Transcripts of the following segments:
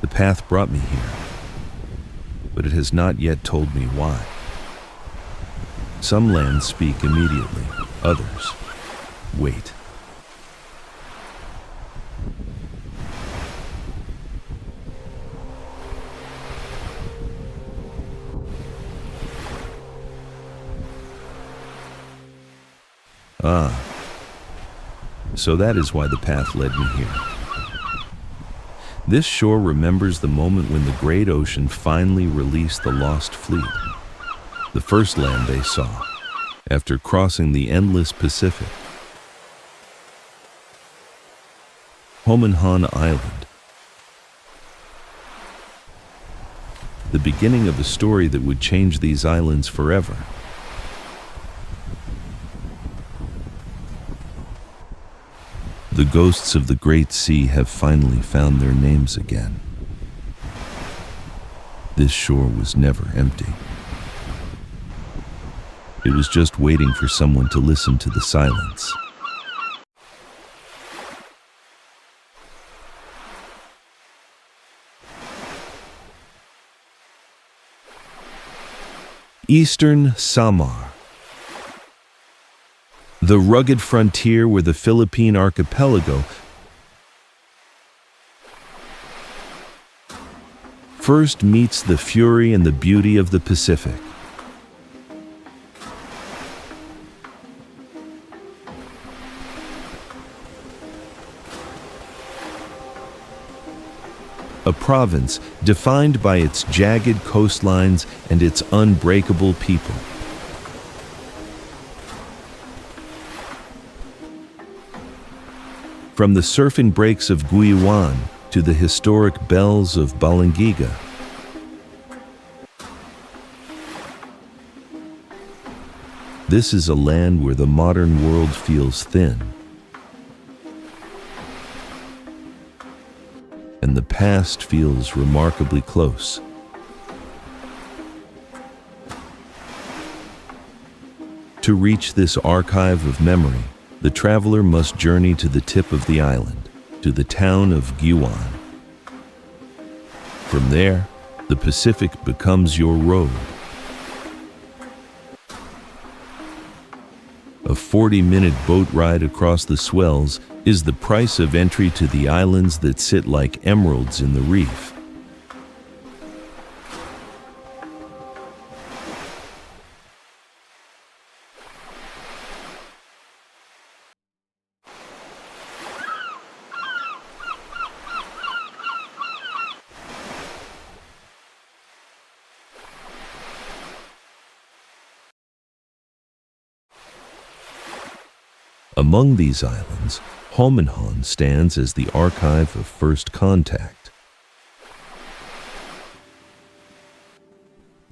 The path brought me here, but it has not yet told me why. Some lands speak immediately, others wait. Ah, so that is why the path led me here. This shore remembers the moment when the great ocean finally released the lost fleet, the first land they saw after crossing the endless Pacific. Hominhan Island, the beginning of a story that would change these islands forever. The ghosts of the Great Sea have finally found their names again. This shore was never empty. It was just waiting for someone to listen to the silence. Eastern Samar, the rugged frontier where the Philippine archipelago first meets the fury and the beauty of the Pacific. A province defined by its jagged coastlines and its unbreakable people. From the surfing breaks of Guiuan to the historic bells of Balangiga, this is a land where the modern world feels thin, and the past feels remarkably close. To reach this archive of memory, the traveler must journey to the tip of the island, to the town of Guiuan. From there, the Pacific becomes your road. A 40-minute boat ride across the swells is the price of entry to the islands that sit like emeralds in the reef. Among these islands, Hominhan stands as the archive of first contact.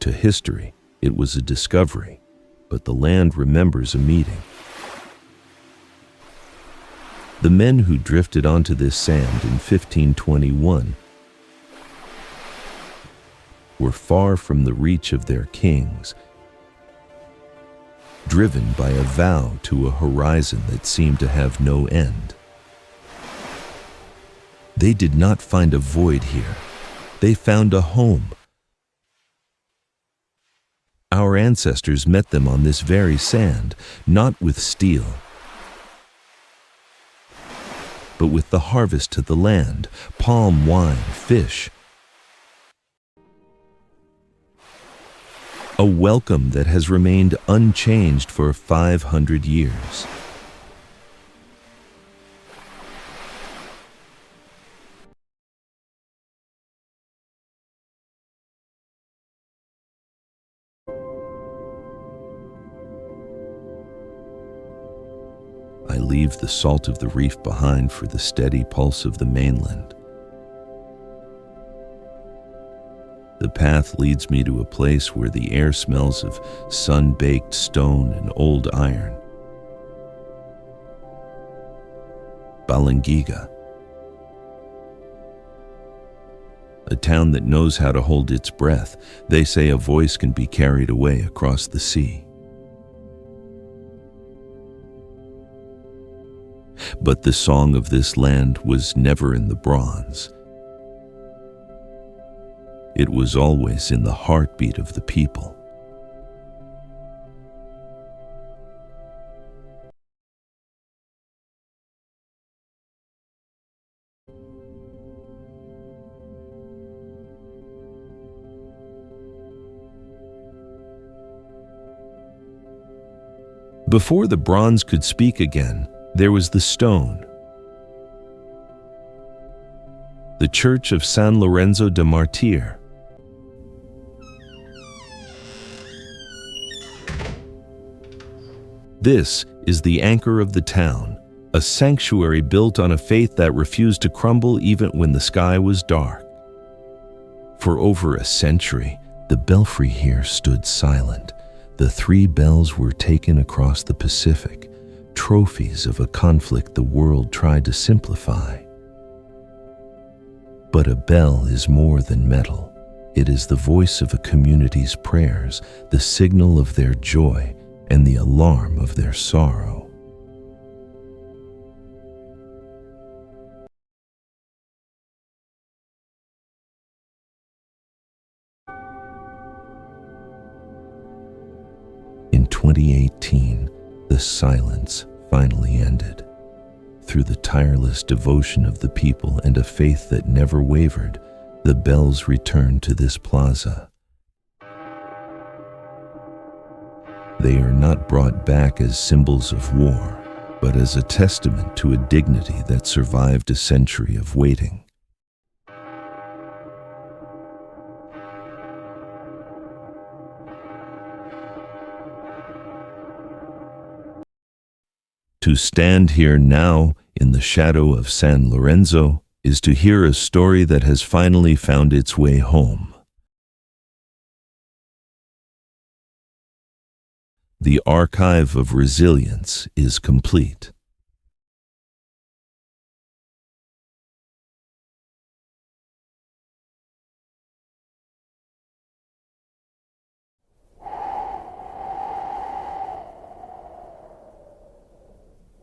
To history, it was a discovery, but the land remembers a meeting. The men who drifted onto this sand in 1521 were far from the reach of their kings, driven by a vow to a horizon that seemed to have no end. They did not find a void here. They found a home. Our ancestors met them on this very sand, not with steel, but with the harvest to the land, palm wine, fish. A welcome that has remained unchanged for 500 years. I leave the salt of the reef behind for the steady pulse of the mainland. The path leads me to a place where the air smells of sun-baked stone and old iron. Balangiga, a town that knows how to hold its breath. They say a voice can be carried away across the sea. But the song of this land was never in the bronze. It was always in the heartbeat of the people. Before the bronze could speak again, there was the stone. The Church of San Lorenzo de Martir. This is the anchor of the town, a sanctuary built on a faith that refused to crumble even when the sky was dark. For over a century, the belfry here stood silent. The 3 bells were taken across the Pacific, trophies of a conflict the world tried to simplify. But a bell is more than metal. It is the voice of a community's prayers, the signal of their joy, and the alarm of their sorrow. In 2018, the silence finally ended. Through the tireless devotion of the people and a faith that never wavered, the bells returned to this plaza. They are not brought back as symbols of war, but as a testament to a dignity that survived a century of waiting. To stand here now in the shadow of San Lorenzo is to hear a story that has finally found its way home. The archive of resilience is complete.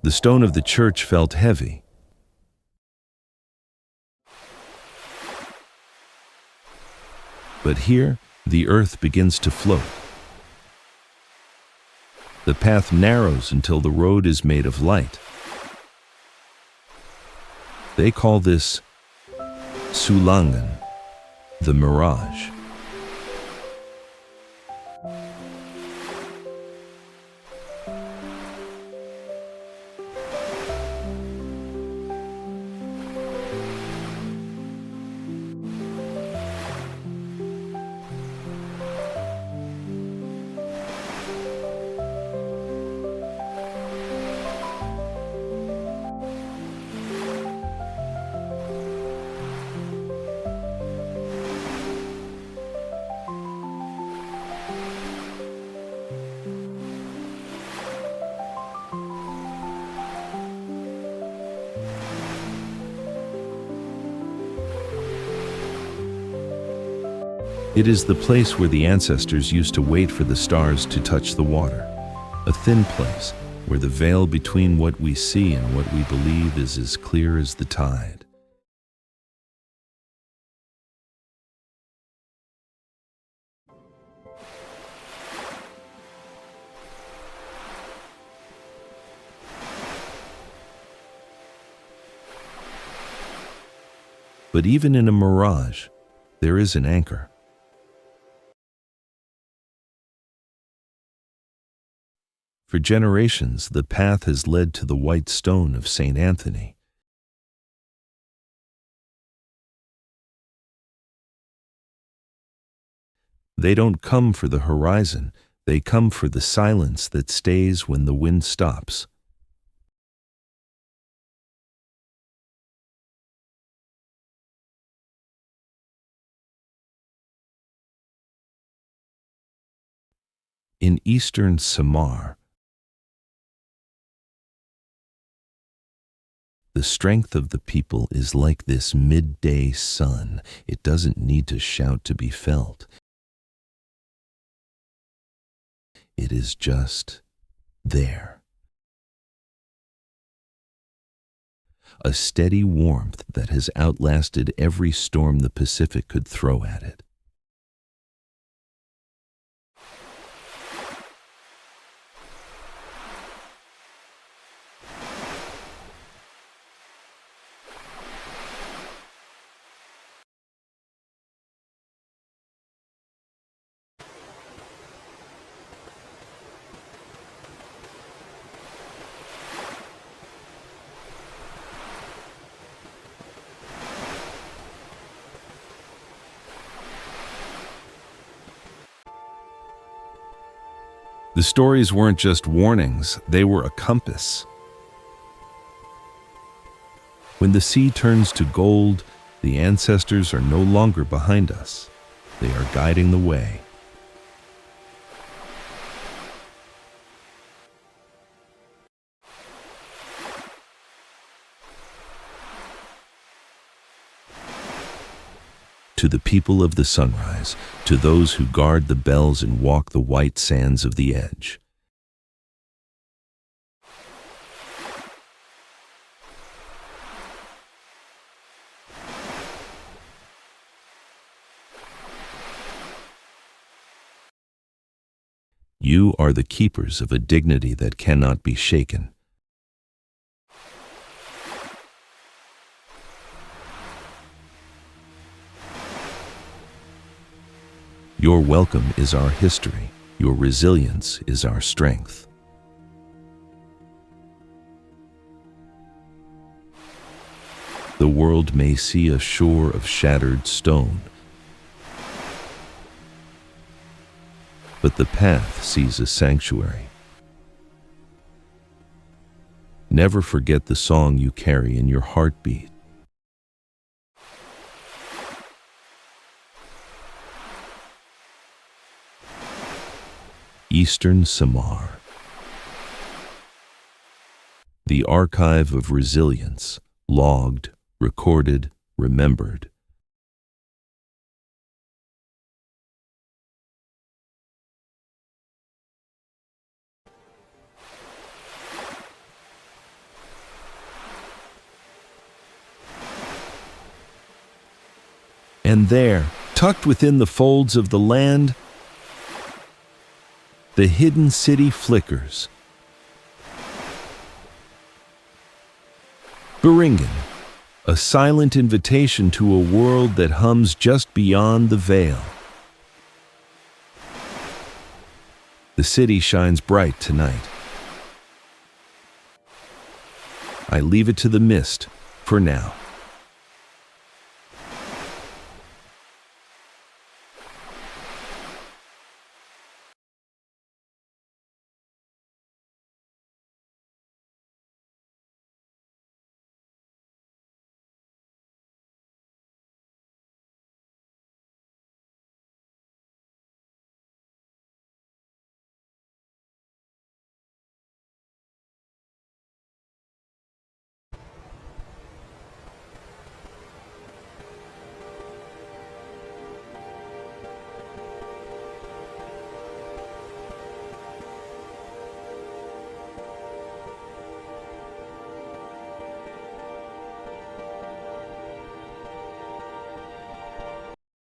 The stone of the church felt heavy. But here, the earth begins to float. The path narrows until the road is made of light. They call this Sulangan, the mirage. It is the place where the ancestors used to wait for the stars to touch the water, a thin place where the veil between what we see and what we believe is as clear as the tide. But even in a mirage, there is an anchor. For generations, the path has led to the white stone of St. Anthony. They don't come for the horizon, they come for the silence that stays when the wind stops. In Eastern Samar, the strength of the people is like this midday sun. It doesn't need to shout to be felt. It is just there. A steady warmth that has outlasted every storm the Pacific could throw at it. The stories weren't just warnings, they were a compass. When the sea turns to gold, the ancestors are no longer behind us. They are guiding the way. To the people of the sunrise, to those who guard the bells and walk the white sands of the edge. You are the keepers of a dignity that cannot be shaken. Your welcome is our history. Your resilience is our strength. The world may see a shore of shattered stone, but the path sees a sanctuary. Never forget the song you carry in your heartbeat. Eastern Samar. The archive of resilience, logged, recorded, remembered. And there, tucked within the folds of the land, the hidden city flickers. Biringan, a silent invitation to a world that hums just beyond the veil. The city shines bright tonight. I leave it to the mist for now.